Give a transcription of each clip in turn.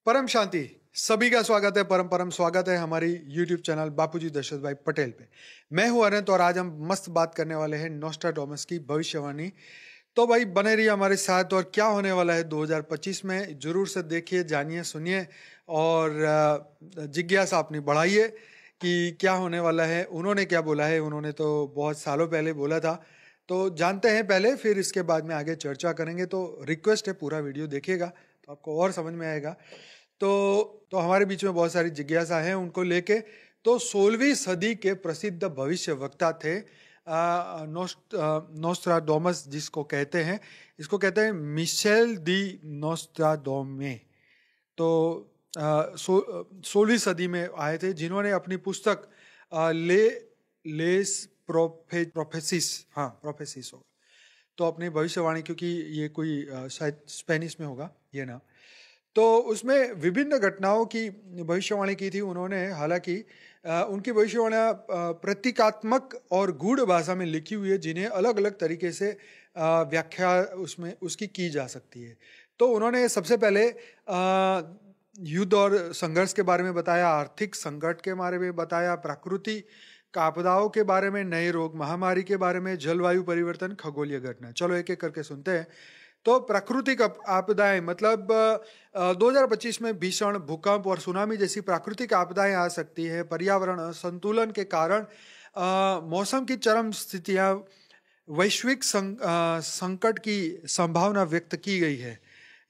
परम शांति। सभी का स्वागत है, परम परम स्वागत है हमारी YouTube चैनल बापूजी दशरथ भाई पटेल पे। मैं हूं अनंत और आज हम मस्त बात करने वाले हैं नोस्ट्राडामस की भविष्यवाणी। तो भाई बने रहिए हमारे साथ और क्या होने वाला है 2025 में जरूर से देखिए, जानिए, सुनिए और जिज्ञासा अपनी बढ़ाइए कि क्या होने वाला है। उन्होंने क्या बोला है, उन्होंने तो बहुत सालों पहले बोला था, तो जानते हैं पहले, फिर इसके बाद में आगे चर्चा करेंगे। तो रिक्वेस्ट है पूरा वीडियो देखिएगा तो आपको और समझ में आएगा। तो हमारे बीच में बहुत सारी जिज्ञासा है उनको लेके। तो 16वीं सदी के प्रसिद्ध भविष्य वक्ता थे नोस्ट्राडामस, जिसको कहते हैं, इसको कहते हैं मिशेल दी नोस्ट्राडामे। तो 16वीं सदी में आए थे, जिन्होंने अपनी पुस्तक लेस प्रोफेसिस, हाँ प्रोफेसिस होगा तो अपनी भविष्यवाणी, क्योंकि ये कोई शायद स्पेनिश में होगा ये नाम, तो उसमें विभिन्न घटनाओं की भविष्यवाणी की थी उन्होंने। हालांकि उनकी भविष्यवाणियाँ प्रतीकात्मक और गूढ़ भाषा में लिखी हुई है, जिन्हें अलग अलग तरीके से व्याख्या उसमें उसकी की जा सकती है। तो उन्होंने सबसे पहले युद्ध और संघर्ष के बारे में बताया, आर्थिक संकट के बारे में बताया, प्रकृति आपदाओं के बारे में, नए रोग महामारी के बारे में, जलवायु परिवर्तन, खगोलीय घटना। चलो एक एक करके सुनते हैं। तो प्राकृतिक आपदाएं मतलब 2025 में भीषण भूकंप और सुनामी जैसी प्राकृतिक आपदाएं आ सकती है। पर्यावरण असंतुलन के कारण मौसम की चरम स्थितियां, वैश्विक संकट की संभावना व्यक्त की गई है।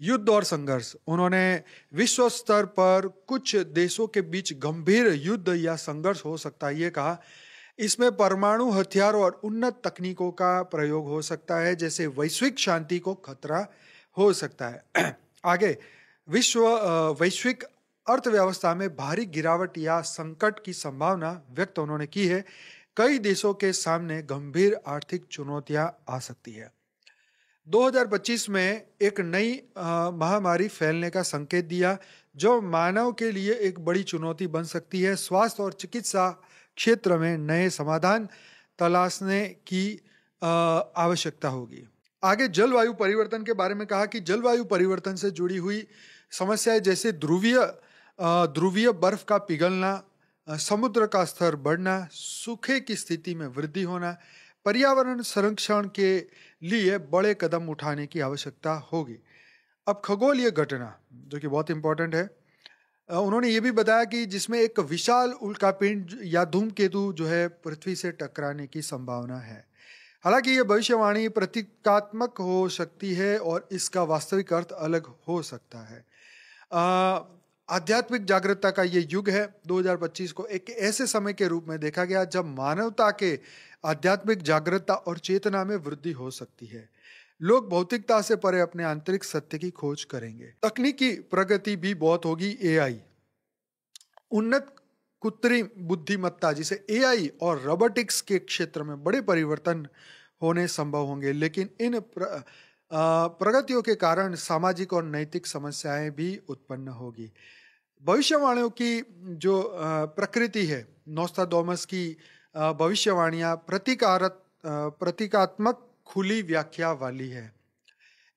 युद्ध और संघर्ष, उन्होंने विश्व स्तर पर कुछ देशों के बीच गंभीर युद्ध या संघर्ष हो सकता है ये कहा। इसमें परमाणु हथियार और उन्नत तकनीकों का प्रयोग हो सकता है, जैसे वैश्विक शांति को खतरा हो सकता है। आगे, वैश्विक अर्थव्यवस्था में भारी गिरावट या संकट की संभावना व्यक्त उन्होंने की है। कई देशों के सामने गंभीर आर्थिक चुनौतियां आ सकती है। 2025 में एक नई महामारी फैलने का संकेत दिया, जो मानव के लिए एक बड़ी चुनौती बन सकती है। स्वास्थ्य और चिकित्सा क्षेत्र में नए समाधान तलाशने की आवश्यकता होगी। आगे, जलवायु परिवर्तन के बारे में कहा कि जलवायु परिवर्तन से जुड़ी हुई समस्याएं जैसे ध्रुवीय बर्फ का पिघलना, समुद्र का स्तर बढ़ना, सूखे की स्थिति में वृद्धि होना, पर्यावरण संरक्षण के लिए बड़े कदम उठाने की आवश्यकता होगी। अब खगोलीय घटना, जो कि बहुत इंपॉर्टेंट है, उन्होंने ये भी बताया कि जिसमें एक विशाल उल्कापिंड या धूमकेतु जो है पृथ्वी से टकराने की संभावना है। हालांकि ये भविष्यवाणी प्रतीकात्मक हो सकती है और इसका वास्तविक अर्थ अलग हो सकता है। आध्यात्मिक जागरूकता का ये युग है। 2025 को एक ऐसे समय के रूप में देखा गया जब मानवता के आध्यात्मिक जागरूकता और चेतना में वृद्धि हो सकती है। लोग भौतिकता से परे अपने आंतरिक सत्य की खोज करेंगे। तकनीकी प्रगति भी बहुत होगी। एआई, उन्नत कृत्रिम बुद्धिमत्ता जिसे एआई और रोबोटिक्स के क्षेत्र में बड़े परिवर्तन होने संभव होंगे, लेकिन इन प्रगतियों के कारण सामाजिक और नैतिक समस्याएं भी उत्पन्न होगी। भविष्यवाणियों की जो प्रकृति है, नोस्ट्राडामस की भविष्यवाणियां प्रतीकात्मक खुली व्याख्या वाली है।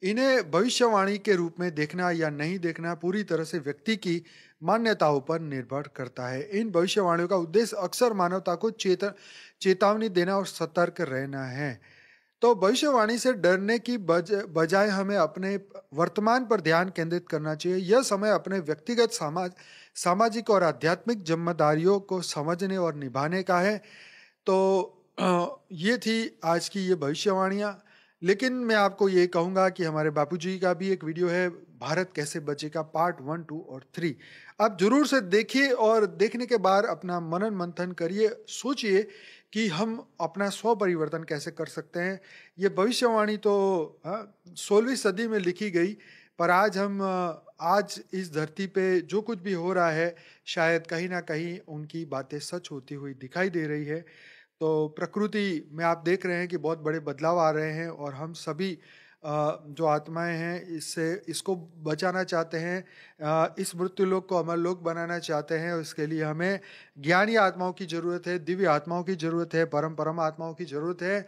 इन्हें भविष्यवाणी के रूप में देखना या नहीं देखना पूरी तरह से व्यक्ति की मान्यताओं पर निर्भर करता है। इन भविष्यवाणियों का उद्देश्य अक्सर मानवता को चेतावनी देना और सतर्क रहना है। तो भविष्यवाणी से डरने की बजाय हमें अपने वर्तमान पर ध्यान केंद्रित करना चाहिए। यह समय अपने व्यक्तिगत सामाजिक और आध्यात्मिक जिम्मेदारियों को समझने और निभाने का है। तो ये थी आज की ये भविष्यवाणियां। लेकिन मैं आपको ये कहूंगा कि हमारे बापूजी का भी एक वीडियो है, भारत कैसे बचेगा, पार्ट 1, 2 और 3। आप जरूर से देखिए और देखने के बाद अपना मनन मंथन करिए, सोचिए कि हम अपना स्व परिवर्तन कैसे कर सकते हैं। ये भविष्यवाणी तो 16वीं सदी में लिखी गई, पर आज इस धरती पे जो कुछ भी हो रहा है, शायद कहीं ना कहीं उनकी बातें सच होती हुई दिखाई दे रही है। तो प्रकृति में आप देख रहे हैं कि बहुत बड़े बदलाव आ रहे हैं और हम सभी जो आत्माएं हैं इसको बचाना चाहते हैं, इस मृत्युलोक को अमर लोक बनाना चाहते हैं। इसके लिए हमें ज्ञानी आत्माओं की जरूरत है, दिव्य आत्माओं की जरूरत है, परम आत्माओं की जरूरत है,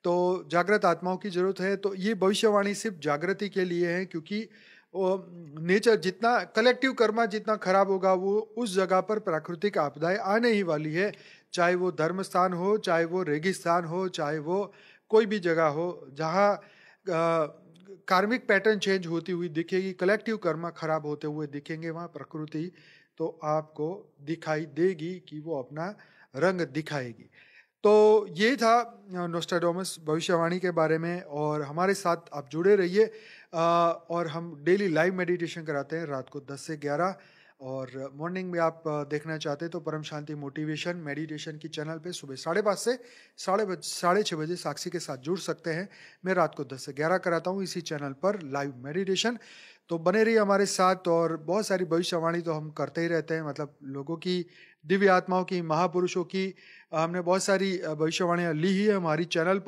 तो जागृत आत्माओं की जरूरत है। तो ये भविष्यवाणी सिर्फ जागृति के लिए है, क्योंकि नेचर जितना, कलेक्टिव कर्मा जितना खराब होगा, वो उस जगह पर प्राकृतिक आपदाएं आने ही वाली है, चाहे वो धर्म स्थान हो, चाहे वो रेगिस्तान हो, चाहे वो कोई भी जगह हो जहाँ कार्मिक पैटर्न चेंज होती हुई दिखेगी, कलेक्टिव कर्मा खराब होते हुए दिखेंगे, वहाँ प्रकृति तो आपको दिखाई देगी कि वो अपना रंग दिखाएगी। तो ये था नोस्ट्राडामस भविष्यवाणी के बारे में, और हमारे साथ आप जुड़े रहिए। और हम डेली लाइव मेडिटेशन कराते हैं रात को 10 से 11, और मॉर्निंग में आप देखना चाहते हैं तो परम शांति मोटिवेशन मेडिटेशन की चैनल पे सुबह 5:30 से 6:30 बजे साक्षी के साथ जुड़ सकते हैं। मैं रात को 10 से 11 कराता हूँ इसी चैनल पर लाइव मेडिटेशन। तो बने रहिए हमारे साथ। और बहुत सारी भविष्यवाणी तो हम करते ही रहते हैं, मतलब लोगों की, दिव्य आत्माओं की, महापुरुषों की हमने बहुत सारी भविष्यवाणियाँ ली ही है हमारी चैनल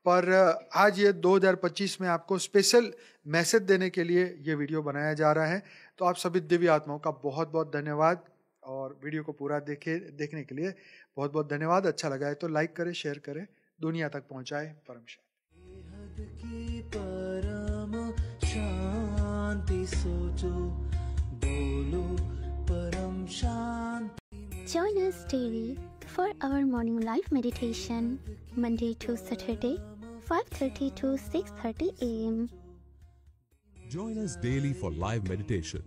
पर आज ये 2025 में आपको स्पेशल मैसेज देने के लिए ये वीडियो बनाया जा रहा है। तो आप सभी दिव्य आत्माओं का बहुत बहुत धन्यवाद, और वीडियो को पूरा देखने के लिए बहुत बहुत धन्यवाद। अच्छा लगा है तो लाइक करें, शेयर करें, दुनिया तक पहुंचाए परम शांति। Join us daily for our morning live meditation, Monday to Saturday, 5:30 to 6:30 a.m. Join us daily for live meditation,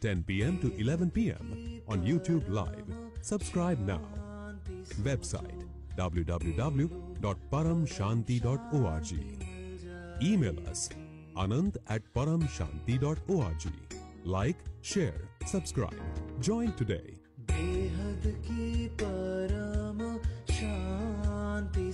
10 p.m. to 11 p.m. on YouTube Live. Subscribe now. Website www.paramshanti.org. Email us anand@paramshanti.org. Like, share, subscribe. Join today. बेहद की परम शांति।